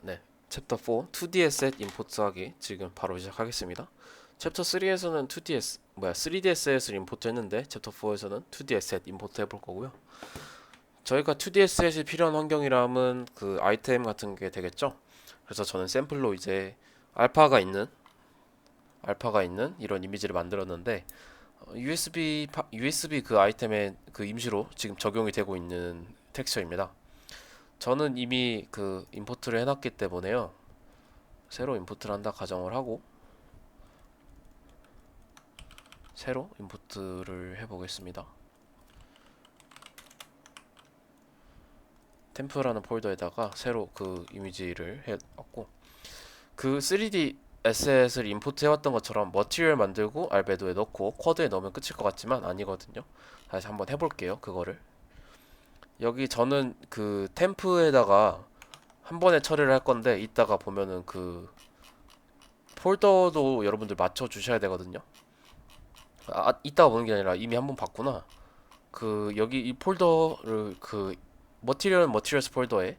네. 챕터 4 2D 에셋 임포트 하기 지금 바로 시작하겠습니다. 챕터 3에서는 3D 에셋을 임포트 했는데 챕터 4에서는 2D 에셋 임포트 해볼 거고요. 저희가 2D 에셋이 필요한 환경이라면 그 아이템 같은 게 되겠죠. 그래서 저는 샘플로 이제 알파가 있는 이런 이미지를 만들었는데 USB 그 아이템의 그 임시로 지금 적용이 되고 있는 텍스처입니다. 저는 이미 그 임포트를 해놨기 때문에요. 새로 임포트를 한다 가정을 하고 새로 임포트를 해보겠습니다. 템프라는 폴더에다가 새로 그 이미지를 해왔고 그 3D 에셋을 임포트 해왔던 것처럼 머티리얼 만들고 알베도에 넣고 쿼드에 넣으면 끝일 것 같지만 아니거든요. 다시 한번 해볼게요. 그거를 여기 저는 그 템프에다가 한 번에 처리를 할 건데 이따가 보면은 그 폴더도 여러분들 맞춰 주셔야 되거든요. 이따가 보는 게 아니라 이미 한 번 봤구나. 그 여기 이 폴더를 그 머티리얼스 폴더에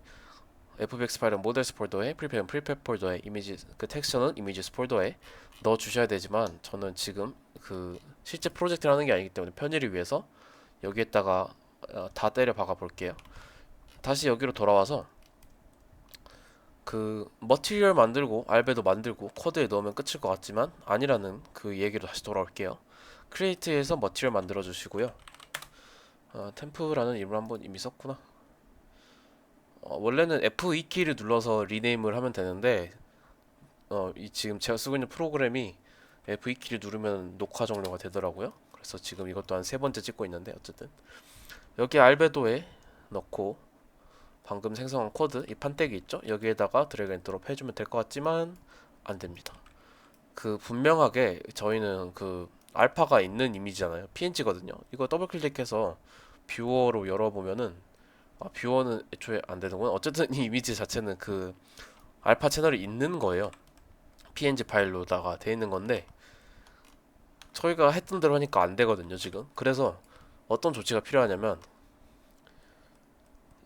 FBX 파일은 모델스 폴더에 프리팹은 프리팹 폴더에 이미지 그 텍스처는 이미지스 폴더에 넣어 주셔야 되지만 저는 지금 그 실제 프로젝트를 하는 게 아니기 때문에 편의를 위해서 여기에다가 다 때려 박아 볼게요. 다시 여기로 돌아와서 그 머티리얼 만들고 알베도 만들고 코드에 넣으면 끝일 것 같지만 아니라는 그 얘기로 다시 돌아올게요. 크리에이트에서 머티리얼 만들어 주시고요. 템프라는 이름을 한번 이미 썼구나. 원래는 F2 키를 눌러서 리네임을 하면 되는데 이 지금 제가 쓰고 있는 프로그램이 F2 키를 누르면 녹화 종료가 되더라고요. 그래서 지금 이것도 한 세 번째 찍고 있는데 어쨌든 여기 알베도에 넣고 방금 생성한 코드 이 판때기 있죠? 여기에다가 드래그 앤 드롭 해주면 될 것 같지만 안 됩니다. 그 분명하게 저희는 그 알파가 있는 이미지잖아요. PNG거든요. 이거 더블 클릭해서 뷰어로 열어보면은 뷰어는 애초에 안 되는구나. 어쨌든 이 이미지 자체는 그 알파 채널이 있는 거예요. PNG 파일로다가 돼 있는 건데 저희가 했던 대로 하니까 안 되거든요, 지금. 그래서 어떤 조치가 필요하냐면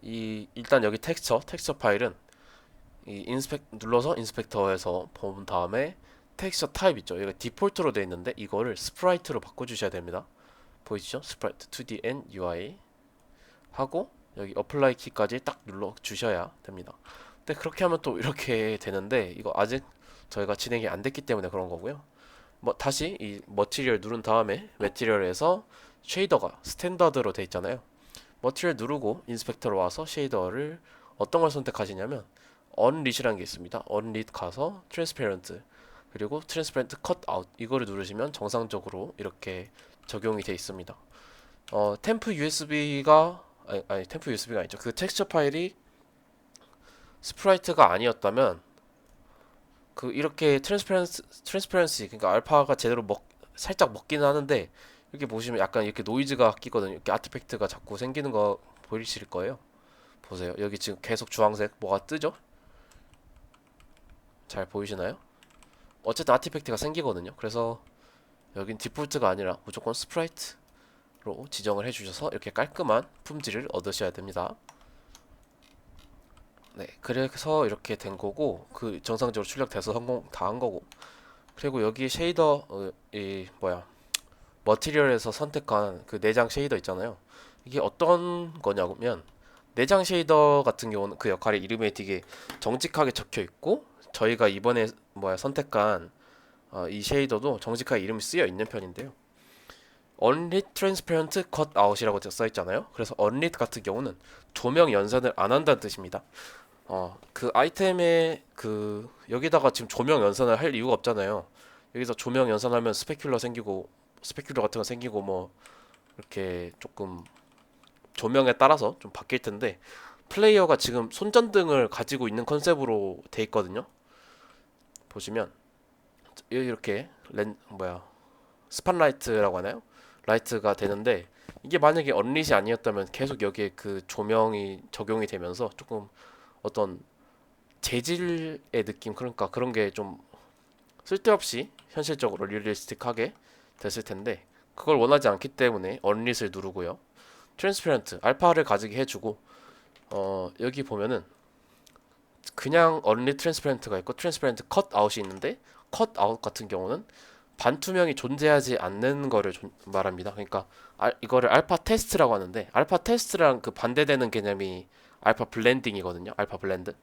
이 일단 여기 텍스처 파일은 이 인스펙 눌러서 인스펙터에서 본 다음에 텍스처 타입 있죠. 여기가 디폴트로 돼 있는데 이거를 스프라이트로 바꿔 주셔야 됩니다. 보이시죠? 스프라이트 2D and UI 하고 여기 어플라이 키까지 딱 눌러 주셔야 됩니다. 근데 그렇게 하면 또 이렇게 되는데 이거 아직 저희가 진행이 안 됐기 때문에 그런 거고요. 뭐 다시 이 머티리얼 누른 다음에 매티리얼에서 쉐이더가 스탠다드로 돼 있잖아요. 머티리얼 누르고 인스펙터로 와서 쉐이더를 어떤 걸 선택하시냐면 언릿이라는 게 있습니다. 언릿 가서 트랜스페런트 그리고 트랜스페런트 컷아웃 이거를 누르시면 정상적으로 이렇게 적용이 돼 있습니다. 템프 USB가 템프 USB가 아니죠. 그 텍스처 파일이 스프라이트가 아니었다면 그 이렇게 트랜스퍼런시 그러니까 알파가 제대로 살짝 먹기는 하는데 이렇게 보시면 약간 이렇게 노이즈가 끼거든요. 이렇게 아티팩트가 자꾸 생기는 거 보이실 거예요. 보세요. 여기 지금 계속 주황색 뭐가 뜨죠? 잘 보이시나요? 어쨌든 아티팩트가 생기거든요. 그래서 여긴 디폴트가 아니라 무조건 스프라이트로 지정을 해주셔서 이렇게 깔끔한 품질을 얻으셔야 됩니다. 네, 그래서 이렇게 된 거고 그 정상적으로 출력돼서 성공 다 한 거고 그리고 여기 쉐이더 이 뭐야 머티리얼에서 선택한 그 내장 쉐이더 있잖아요. 이게 어떤 거냐면 내장 쉐이더 같은 경우는 그 역할의 이름에 되게 정직하게 적혀 있고 저희가 이번에 선택한 이 쉐이더도 정직하게 이름이 쓰여 있는 편인데요. Unlit Transparent Cutout이라고 써 있잖아요. 그래서 Unlit 같은 경우는 조명 연산을 안 한다는 뜻입니다. 그 아이템에 그 여기다가 지금 조명 연산을 할 이유가 없잖아요. 여기서 조명 연산하면 스페큘러 생기고 스페큘러 같은 거 생기고 뭐 이렇게 조금 조명에 따라서 좀 바뀔 텐데 플레이어가 지금 손전등을 가지고 있는 컨셉으로 돼 있거든요. 보시면 이렇게 스팟라이트라고 하나요? 라이트가 되는데 이게 만약에 언릿이 아니었다면 계속 여기에 그 조명이 적용이 되면서 조금 어떤 재질의 느낌 그러니까 그런 게 좀 쓸데없이 현실적으로 리얼리스틱하게 됐을 텐데 그걸 원하지 않기 때문에 언릿을 누르고요. 트랜스페런트 알파를 가지게 해주고 여기 보면은 그냥 only transparent가 있고 transparent cut out이 있는데 cut out 같은 경우는 반투명이 존재하지 않는 거를 말합니다. 그러니까 이거를 알파 테스트라고 하는데 알파 테스트랑 그 반대되는 개념이 알파 블렌딩이거든요. 알파 블렌드.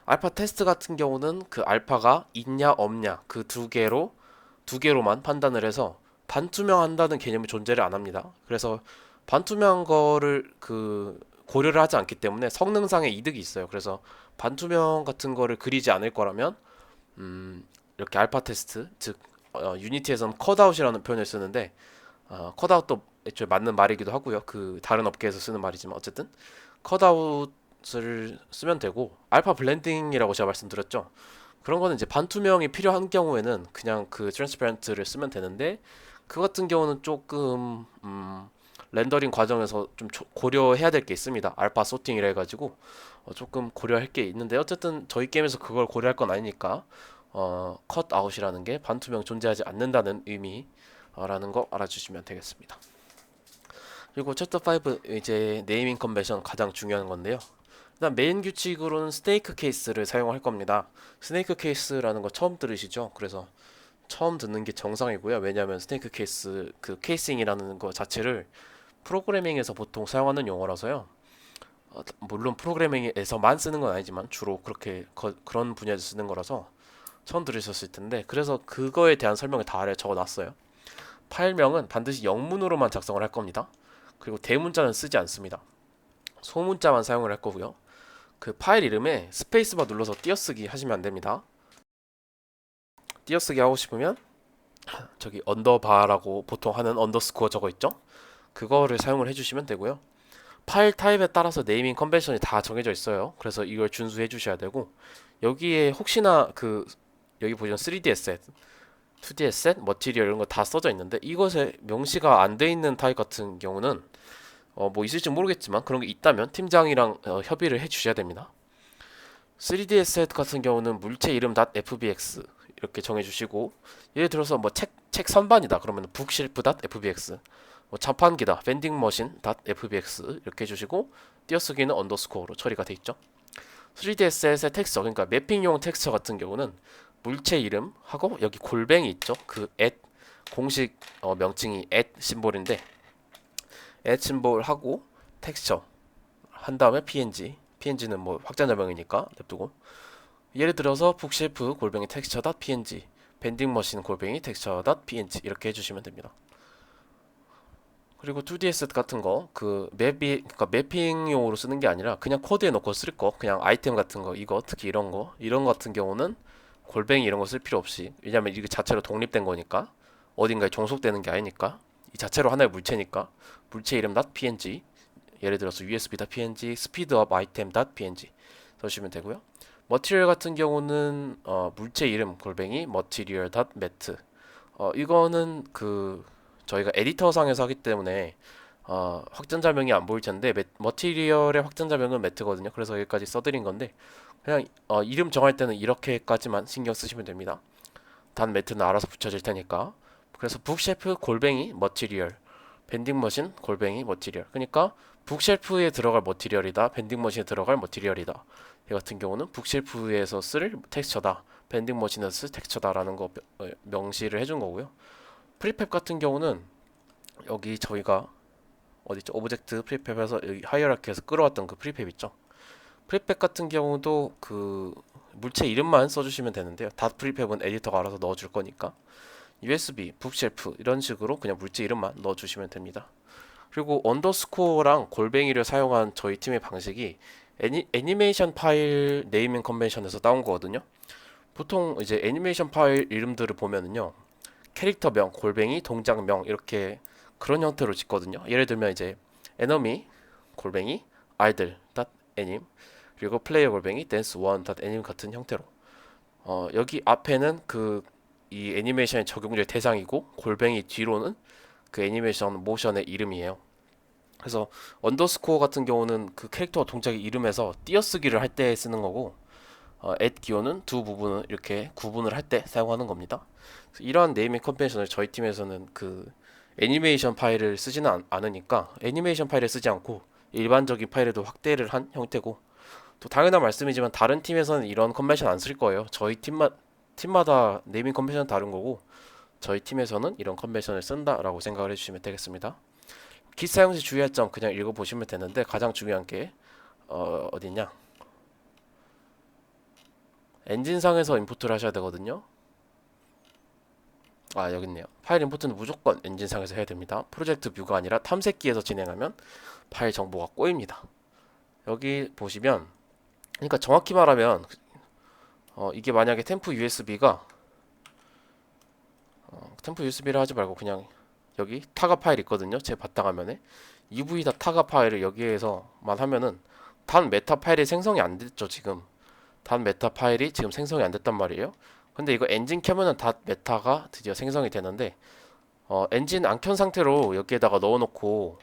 알파 테스트 같은 경우는 그 알파가 있냐 없냐 그 두 개로만 판단을 해서 반투명한다는 개념이 존재를 안 합니다. 그래서 반투명한 거를 그 고려를 하지 않기 때문에 성능상의 이득이 있어요. 그래서 반투명 같은 거를 그리지 않을 거라면 이렇게 알파 테스트 즉 유니티에서는 컷아웃이라는 표현을 쓰는데 컷아웃도 애초에 맞는 말이기도 하고요. 그 다른 업계에서 쓰는 말이지만 어쨌든 컷아웃을 쓰면 되고 알파 블렌딩이라고 제가 말씀드렸죠. 그런 거는 이제 반투명이 필요한 경우에는 그냥 그 트랜스퍼런트를 쓰면 되는데 그 같은 경우는 조금 렌더링 과정에서 좀 고려해야 될 게 있습니다. 알파 소팅이라 해가지고 조금 고려할 게 있는데 어쨌든 저희 게임에서 그걸 고려할 건 아니니까 컷아웃이라는 게 반투명 존재하지 않는다는 의미라는 거 알아주시면 되겠습니다. 그리고 챕터 5 이제 네이밍 컨벤션 가장 중요한 건데요. 일단 메인 규칙으로는 스네이크 케이스를 사용할 겁니다. 스네이크 케이스라는 거 처음 들으시죠? 그래서 처음 듣는 게 정상이고요. 왜냐하면 스네이크 케이스 그 케이싱이라는 거 자체를 프로그래밍에서 보통 사용하는 용어라서요. 물론 프로그래밍에서만 쓰는 건 아니지만 주로 그렇게 그런 분야에서 쓰는 거라서 처음 들으셨을 텐데 그래서 그거에 대한 설명을 다 아래 적어놨어요. 파일명은 반드시 영문으로만 작성을 할 겁니다. 그리고 대문자는 쓰지 않습니다. 소문자만 사용을 할 거고요. 그 파일 이름에 스페이스바 눌러서 띄어쓰기 하시면 안 됩니다. 띄어쓰기 하고 싶으면 저기 언더바라고 보통 하는 언더스코어 적어 있죠? 그거를 사용을 해주시면 되고요. 파일 타입에 따라서 네이밍 컨벤션이 다 정해져 있어요. 그래서 이걸 준수해 주셔야 되고 여기에 혹시나 그 여기 보시면 3D 에셋, 2D 에셋, 머티리얼 이런 거 다 써져 있는데 이것에 명시가 안 돼 있는 타입 같은 경우는 뭐 있을지 모르겠지만 그런 게 있다면 팀장이랑 협의를 해 주셔야 됩니다. 3D 에셋 같은 경우는 물체 이름 .fbx 이렇게 정해 주시고 예를 들어서 뭐 책 선반이다 그러면 북실프 .fbx 뭐 자판기다 밴딩 머신 .fbx 이렇게 해주시고 띄어쓰기는 언더스코어로 처리가 돼 있죠. 3D 에셋의 텍스처 그러니까 매핑용 텍스처 같은 경우는 물체 이름 하고 여기 골뱅이 있죠. 그 공식 명칭이 심볼인데 심볼 하고 텍스처 한 다음에 PNG는 뭐 확장자명이니까 냅두고 예를 들어서 북셰프 골뱅이 텍스처.png 밴딩 머신 골뱅이 텍스처.png 이렇게 해주시면 됩니다. 그리고 2D 에셋 같은 거 그 그러니까 매핑용으로 쓰는 게 아니라 그냥 코드에 넣고 쓸 거 그냥 아이템 같은 거 이거 특히 이런 거 같은 경우는 골뱅이 이런 거 쓸 필요 없이 왜냐면 이게 자체로 독립된 거니까 어딘가에 종속되는 게 아니니까 이 자체로 하나의 물체니까 물체 이름 .png 예를 들어서 usb.png speedup item.png 써주시면 되고요. 머티리얼 같은 경우는 물체 이름 골뱅이 material.mat 이거는 그 저희가 에디터상에서 하기 때문에 확장자명이 안 보일 텐데 머티리얼의 확장자명은 매트거든요. 그래서 여기까지 써드린 건데 그냥 이름 정할 때는 이렇게까지만 신경 쓰시면 됩니다. 단 매트는 알아서 붙여질 테니까. 그래서 북셰프 골뱅이 머티리얼 밴딩 머신 골뱅이 머티리얼 그러니까 북셰프에 들어갈 머티리얼이다 밴딩 머신에 들어갈 머티리얼이다 이 같은 경우는 북셰프에서 쓸 텍스처다 밴딩 머신에서 쓸 텍스처다라는 거 명시를 해준 거고요. 프리팹 같은 경우는 여기 저희가 어디죠? 오브젝트 프리팹에서 여기 하이어라키에서 끌어왔던 그 프리팹 있죠? 프리팹 같은 경우도 그 물체 이름만 써주시면 되는데요. 닷 프리팹은 에디터가 알아서 넣어줄 거니까 USB, 북쉘프 이런 식으로 그냥 물체 이름만 넣어주시면 됩니다. 그리고 언더스코어랑 골뱅이를 사용한 저희 팀의 방식이 애니메이션 파일 네이밍 컨벤션에서 따온 거거든요. 보통 이제 애니메이션 파일 이름들을 보면은요. 캐릭터명, 골뱅이, 동작명 이렇게 그런 형태로 짓거든요. 예를 들면 이제 enemy 골뱅이 idle anim 그리고 player 골뱅이 dance one anim 같은 형태로 여기 앞에는 그 이 애니메이션이 적용될 대상이고 골뱅이 뒤로는 그 애니메이션 모션의 이름이에요. 그래서 언더스코어 같은 경우는 그 캐릭터와 동작의 이름에서 띄어쓰기를 할 때 쓰는 거고 at 기호는 두 부분을 이렇게 구분을 할 때 사용하는 겁니다. 이러한 네이밍 컨벤션을 저희 팀에서는 그 애니메이션 파일을 쓰지는 않으니까 애니메이션 파일을 쓰지 않고 일반적인 파일에도 확대를 한 형태고 또 당연한 말씀이지만 다른 팀에서는 이런 컨벤션 안 쓸 거예요. 저희 팀마다 네이밍 컨벤션은 다른 거고 저희 팀에서는 이런 컨벤션을 쓴다라고 생각을 해주시면 되겠습니다. 킷 사용 시 주의할 점 그냥 읽어보시면 되는데 가장 중요한 게 어딨냐? 엔진상에서 임포트를 하셔야 되거든요. 아 여기 있네요. 파일 임포트는 무조건 엔진상에서 해야 됩니다. 프로젝트 뷰가 아니라 탐색기에서 진행하면 파일 정보가 꼬입니다. 여기 보시면 그러니까 정확히 말하면 이게 만약에 템프 USB를 하지 말고 그냥 여기 타가 파일 있거든요. 제 바탕화면에 UV 타가 파일을 여기에서만 하면은 단 메타 파일이 생성이 안 됐죠. 지금 단 메타 파일이 지금 생성이 안 됐단 말이에요. 근데 이거 엔진 켜면은 닷 메타가 드디어 생성이 되는데 엔진 안 켠 상태로 여기에다가 넣어놓고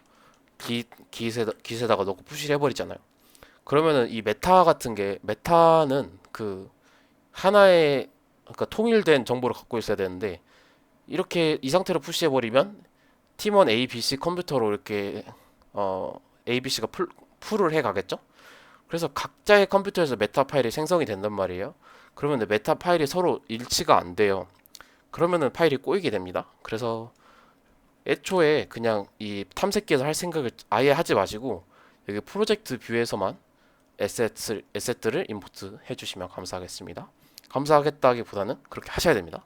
깃에다가 넣고 푸시를 해버리잖아요. 그러면은 이 메타 같은 게 메타는 그 하나의 그러니까 통일된 정보를 갖고 있어야 되는데 이렇게 이 상태로 푸시해버리면 팀원 A, B, C 컴퓨터로 이렇게 A, B, C가 풀을 해가겠죠? 그래서 각자의 컴퓨터에서 메타 파일이 생성이 된단 말이에요. 그러면 메타 파일이 서로 일치가 안 돼요. 그러면은 파일이 꼬이게 됩니다. 그래서 애초에 그냥 이 탐색기에서 할 생각을 아예 하지 마시고 여기 프로젝트 뷰에서만 에셋들을 임포트 해주시면 감사하겠습니다. 감사하겠다기보다는 그렇게 하셔야 됩니다.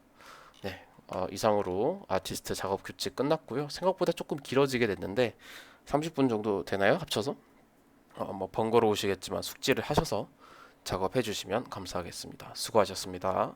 네, 이상으로 아티스트 작업 규칙 끝났고요. 생각보다 조금 길어지게 됐는데 30분 정도 되나요? 합쳐서? 뭐 번거로우시겠지만 숙지를 하셔서 작업해 주시면 감사하겠습니다. 수고하셨습니다.